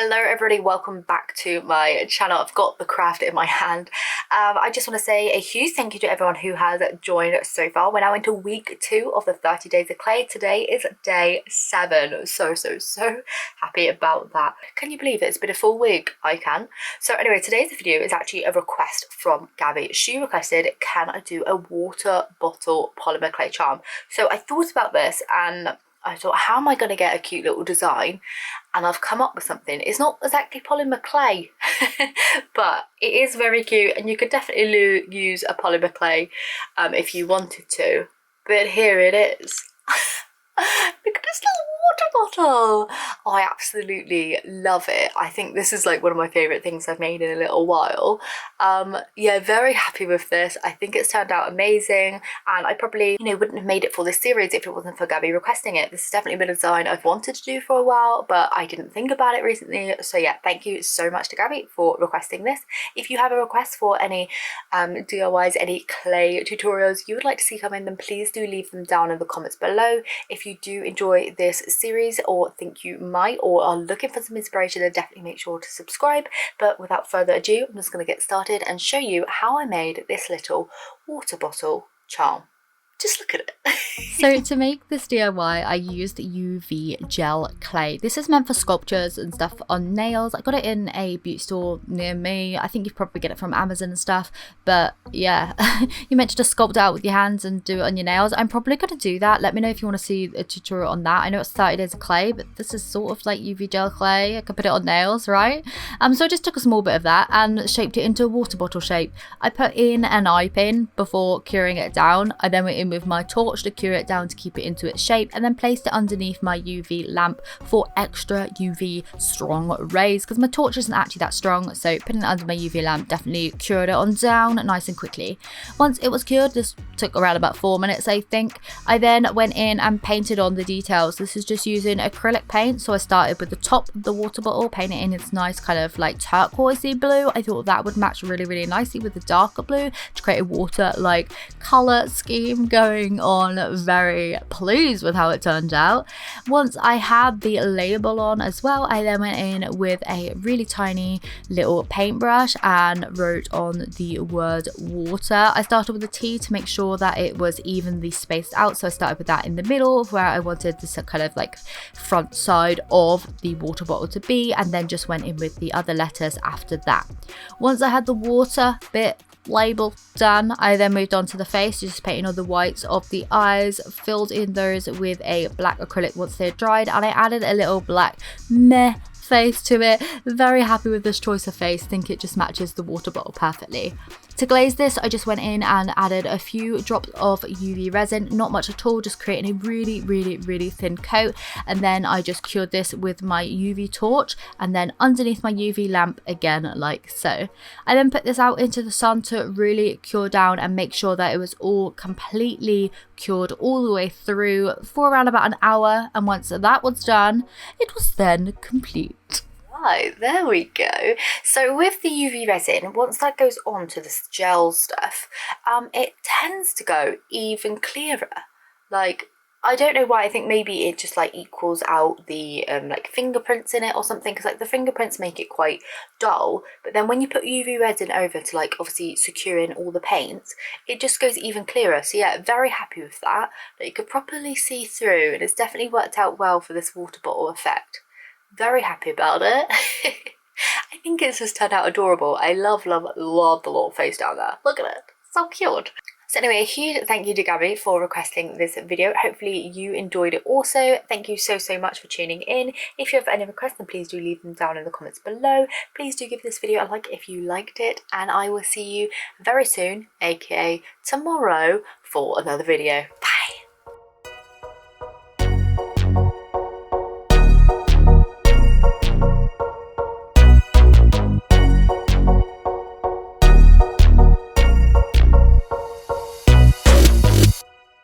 Hello everybody, welcome back to my channel. I've got the craft in my hand. I just want to say a huge thank you to everyone who has joined so far. We're now into week 2 of the 30 days of clay. Today is day 7. So happy about that. Can you believe it? It's been a full week? I can. So anyway, today's video is actually a request from Gabby. She requested, can I do a water bottle polymer clay charm? So I thought about this and I thought, how am I going to get a cute little design? And I've come up with something. It's not exactly polymer clay, but it is very cute, and you could definitely use a polymer clay if you wanted to. But here it is. Look at this little water bottle. Oh, I absolutely love it. I think this is like one of my favorite things I've made in a little while. Yeah, very happy with this. I think it's turned out amazing, and I probably, wouldn't have made it for this series if it wasn't for Gabby requesting it. This has definitely been a design I've wanted to do for a while, but I didn't think about it recently. So yeah, thank you so much to Gabby for requesting this. If you have a request for any DIYs, any clay tutorials you would like to see come in, then please do leave them down in the comments below. If you do enjoy this series or think you might, or are looking for some inspiration, then definitely make sure to subscribe. But without further ado, I'm just going to get started and show you how I made this little water bottle charm. Just look at it. So to make this DIY, I used UV gel clay. This is meant for sculptures and stuff on nails. I got it in a beauty store near me. I think you probably get it from Amazon and stuff. But yeah, you meant to just sculpt out with your hands and do it on your nails. I'm probably going to do that. Let me know if you want to see a tutorial on that. I know it's 30 days of clay, but this is sort of like UV gel clay. I could put it on nails, right? So I just took a small bit of that and shaped it into a water bottle shape. I put in an eye pin before curing it down. I then went in with my torch to cure it down to keep it into its shape, and then placed it underneath my UV lamp for extra UV strong rays, because my torch isn't actually that strong. So putting it under my UV lamp definitely cured it on down nice and quickly. Once it was cured, this took around about 4 minutes, I think. I then went in and painted on the details. This is just using acrylic paint. So I started with the top of the water bottle, paint it in its nice kind of like turquoisey blue. I thought that would match really nicely with the darker blue to create a water like color scheme going on. Very pleased with how it turned out. Once I had the label on as well, I then went in with a really tiny little paintbrush and wrote on the word water. I started with a T to make sure that it was evenly spaced out, so I started with that in the middle of where I wanted this kind of like front side of the water bottle to be, and then just went in with the other letters after that. Once I had the water bit label done, I then moved on to the face, just painting all the whites of the eyes, filled in those with a black acrylic once they're dried, and I added a little black meh face to it. Very happy with this choice of face, think it just matches the water bottle perfectly. To glaze this, I just went in and added a few drops of UV resin, not much at all, just creating a really thin coat, and then I just cured this with my UV torch and then underneath my UV lamp again, like so. I then put this out into the sun to really cure down and make sure that it was all completely cured all the way through for around about an hour, and once that was done, it was then complete. Right, there we go. So with the UV resin, once that goes on to this gel stuff, it tends to go even clearer. Like, I don't know why. I think maybe it just like equals out the like fingerprints in it or something, because like the fingerprints make it quite dull, but then when you put UV resin over to like obviously securing all the paints, it just goes even clearer. So yeah, very happy with that you could properly see through, and it's definitely worked out well for this water bottle effect. Very happy about it. I think it's just turned out adorable. I love the little face down there. Look at it, so cute. So anyway, a huge thank you to Gabby for requesting this video. Hopefully you enjoyed it also. Thank you so much for tuning in. If you have any requests, then please do leave them down in the comments below. Please do give this video a like if you liked it, and I will see you very soon, aka tomorrow, for another video. Bye.